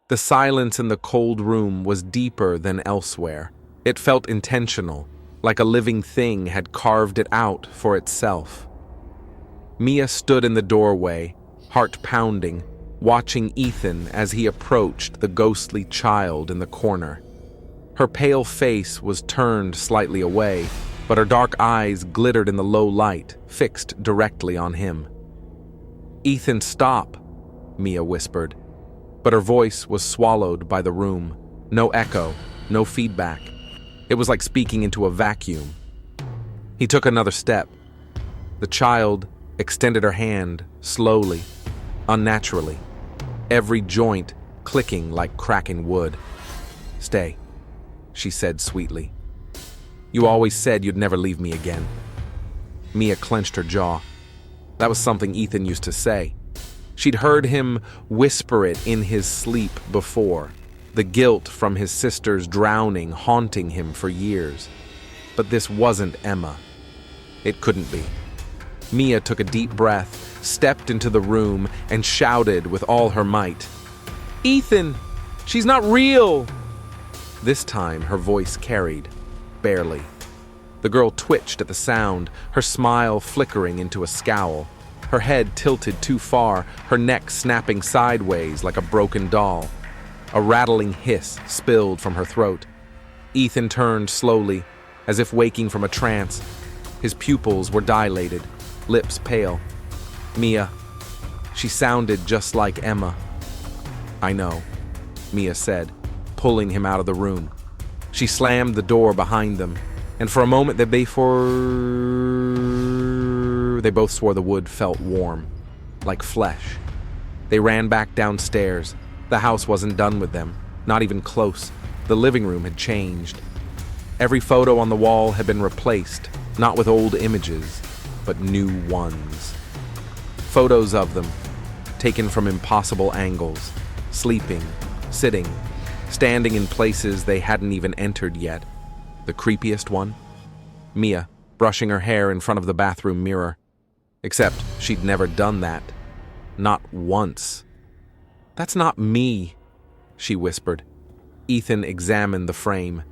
The silence in the cold room was deeper than elsewhere. It felt intentional, like a living thing had carved it out for itself. Mia stood in the doorway, heart pounding, watching Ethan as he approached the ghostly child in the corner. Her pale face was turned slightly away, but her dark eyes glittered in the low light, fixed directly on him. "Ethan, stop," Mia whispered, but her voice was swallowed by the room. No echo, no feedback. It was like speaking into a vacuum. He took another step. The child extended her hand, slowly, unnaturally, every joint clicking like cracking wood. "Stay," she said sweetly. "You always said you'd never leave me again." Mia clenched her jaw. That was something Ethan used to say. She'd heard him whisper it in his sleep before, the guilt from his sister's drowning haunting him for years. But this wasn't Emma. It couldn't be. Mia took a deep breath, stepped into the room, and shouted with all her might, "Ethan, she's not real!" This time her voice carried, barely. The girl twitched at the sound, her smile flickering into a scowl. Her head tilted too far, her neck snapping sideways like a broken doll. A rattling hiss spilled from her throat. Ethan turned slowly, as if waking from a trance. His pupils were dilated, lips pale. "Mia." She sounded just like Emma. "I know," Mia said, pulling him out of the room. She slammed the door behind them, and for a moment they both swore the wood felt warm, like flesh. They ran back downstairs. The house wasn't done with them, not even close. The living room had changed. Every photo on the wall had been replaced, not with old images, but new ones. Photos of them, taken from impossible angles, sleeping, sitting, standing in places they hadn't even entered yet. The creepiest one? Mia, brushing her hair in front of the bathroom mirror. Except she'd never done that. Not once. "That's not me," she whispered. Ethan examined the frame.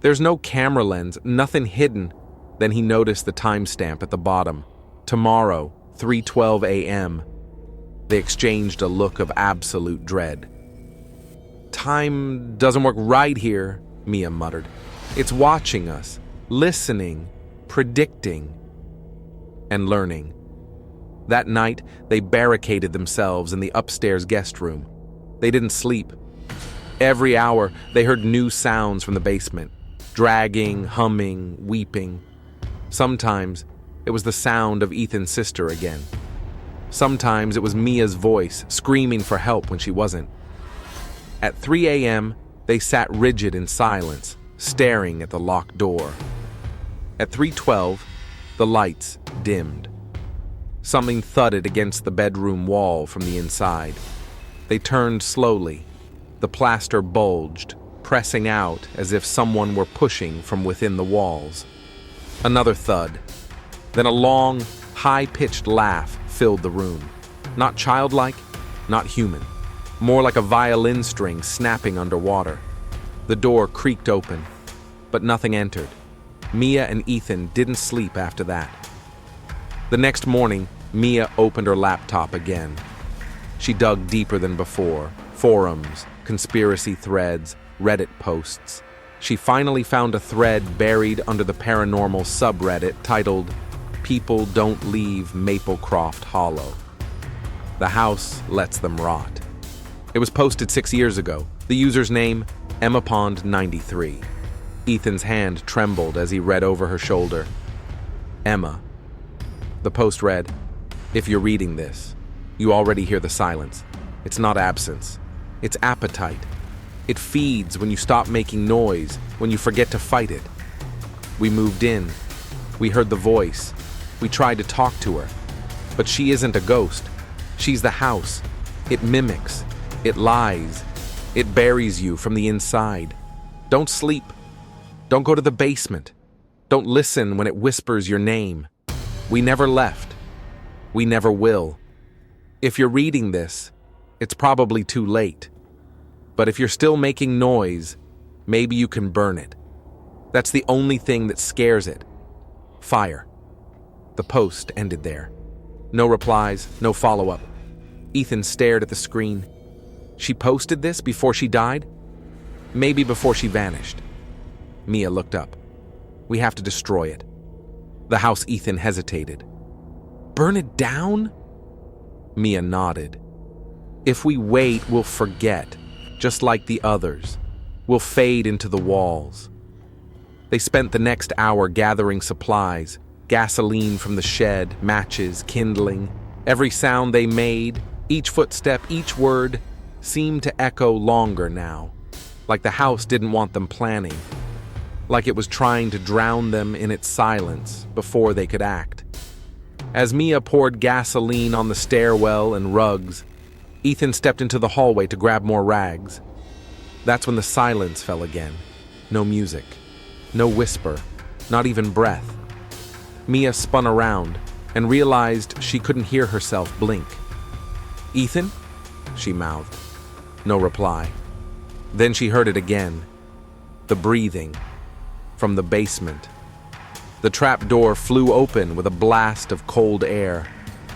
There's no camera lens, nothing hidden. Then he noticed the timestamp at the bottom. Tomorrow, 3:12 a.m. They exchanged a look of absolute dread. "Time doesn't work right here," Mia muttered. "It's watching us, listening, predicting, and learning." That night, they barricaded themselves in the upstairs guest room. They didn't sleep. Every hour, they heard new sounds from the basement. Dragging, humming, weeping. Sometimes, it was the sound of Ethan's sister again. Sometimes it was Mia's voice, screaming for help when she wasn't. At 3 a.m., they sat rigid in silence, staring at the locked door. At 3:12, the lights dimmed. Something thudded against the bedroom wall from the inside. They turned slowly. The plaster bulged, pressing out as if someone were pushing from within the walls. Another thud. Then a long, high-pitched laugh filled the room. Not childlike, not human. More like a violin string snapping underwater. The door creaked open, but nothing entered. Mia and Ethan didn't sleep after that. The next morning, Mia opened her laptop again. She dug deeper than before. Forums, conspiracy threads, Reddit posts. She finally found a thread buried under the paranormal subreddit titled, "People Don't Leave Maplecroft Hollow. The House Lets Them Rot." It was posted 6 years ago. The user's name, EmmaPond93. Ethan's hand trembled as he read over her shoulder. Emma. The post read, "If you're reading this, you already hear the silence. It's not absence. It's appetite. It feeds when you stop making noise, when you forget to fight it. We moved in. We heard the voice. We tried to talk to her. But she isn't a ghost. She's the house. It mimics. It lies. It buries you from the inside. Don't sleep. Don't go to the basement. Don't listen when it whispers your name. We never left. We never will. If you're reading this, it's probably too late. But if you're still making noise, maybe you can burn it. That's the only thing that scares it. Fire. The post ended there. No replies, no follow-up. Ethan stared at the screen. She posted this before she died? Maybe before she vanished. Mia looked up. We have to destroy it. The house. Ethan hesitated. Burn it down? Mia nodded. If we wait, we'll forget, just like the others. We'll fade into the walls. They spent the next hour gathering supplies, gasoline from the shed, matches, kindling. Every sound they made, each footstep, each word, seemed to echo longer now, like the house didn't want them planning, like it was trying to drown them in its silence before they could act. As Mia poured gasoline on the stairwell and rugs, Ethan stepped into the hallway to grab more rags. That's when the silence fell again. No music, no whisper, not even breath. Mia spun around and realized she couldn't hear herself blink. Ethan? She mouthed. No reply. Then she heard it again. The breathing. From the basement. The trap door flew open with a blast of cold air,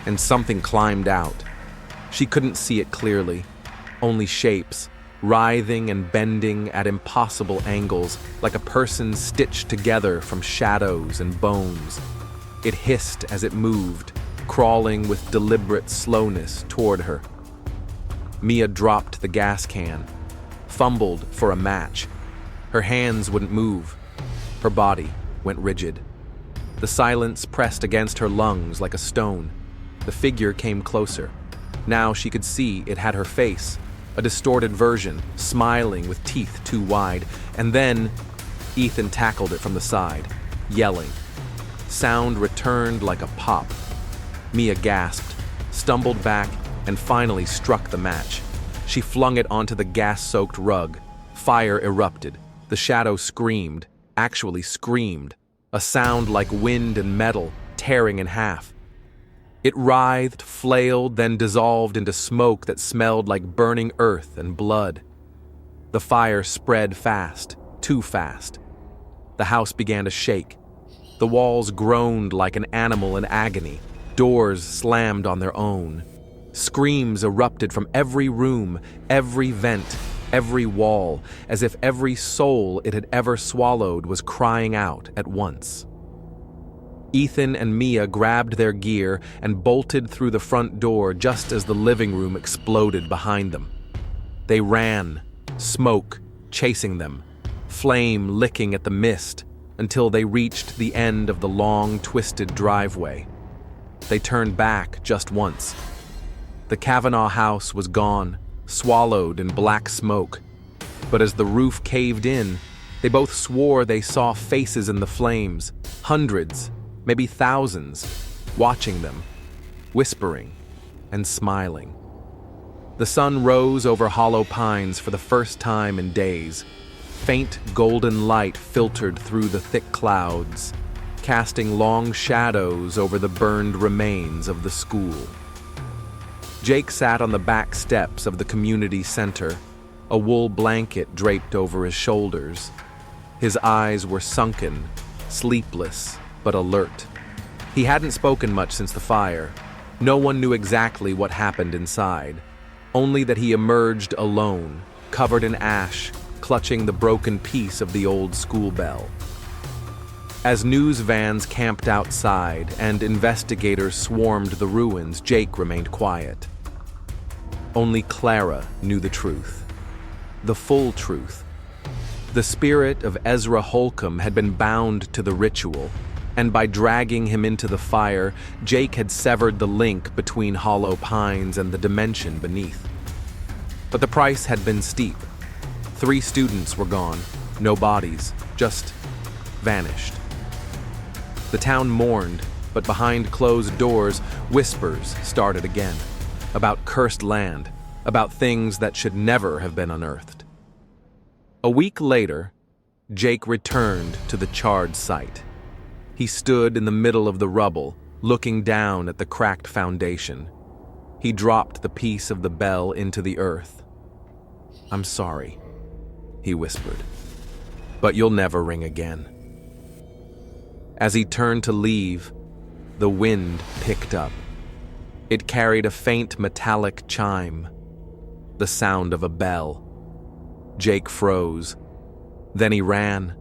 and something climbed out. She couldn't see it clearly, only shapes, writhing and bending at impossible angles, like a person stitched together from shadows and bones. It hissed as it moved, crawling with deliberate slowness toward her. Mia dropped the gas can, fumbled for a match. Her hands wouldn't move. Her body went rigid. The silence pressed against her lungs like a stone. The figure came closer. Now she could see it had her face, a distorted version, smiling with teeth too wide. And then Ethan tackled it from the side, yelling. Sound returned like a pop. Mia gasped, stumbled back, and finally struck the match. She flung it onto the gas-soaked rug. Fire erupted. The shadow screamed, actually screamed, a sound like wind and metal tearing in half. It writhed, flailed, then dissolved into smoke that smelled like burning earth and blood. The fire spread fast, too fast. The house began to shake. The walls groaned like an animal in agony. Doors slammed on their own. Screams erupted from every room, every vent, every wall, as if every soul it had ever swallowed was crying out at once. Ethan and Mia grabbed their gear and bolted through the front door just as the living room exploded behind them. They ran, smoke chasing them, flame licking at the mist, until they reached the end of the long, twisted driveway. They turned back just once. The Kavanaugh house was gone, swallowed in black smoke. But as the roof caved in, they both swore they saw faces in the flames, hundreds, maybe thousands, watching them, whispering and smiling. The sun rose over Hollow Pines for the first time in days. Faint golden light filtered through the thick clouds, casting long shadows over the burned remains of the school. Jake sat on the back steps of the community center, a wool blanket draped over his shoulders. His eyes were sunken, sleepless, but alert. He hadn't spoken much since the fire. No one knew exactly what happened inside, only that he emerged alone, covered in ash, clutching the broken piece of the old school bell. As news vans camped outside and investigators swarmed the ruins, Jake remained quiet. Only Clara knew the truth. The full truth. The spirit of Ezra Holcomb had been bound to the ritual, and by dragging him into the fire, Jake had severed the link between Hollow Pines and the dimension beneath. But the price had been steep. 3 students were gone, no bodies, just vanished. The town mourned, but behind closed doors, whispers started again, about cursed land, about things that should never have been unearthed. A week later, Jake returned to the charred site. He stood in the middle of the rubble, looking down at the cracked foundation. He dropped the piece of the bell into the earth. "I'm sorry," he whispered, "but you'll never ring again." As he turned to leave, the wind picked up. It carried a faint metallic chime, the sound of a bell. Jake froze. Then he ran,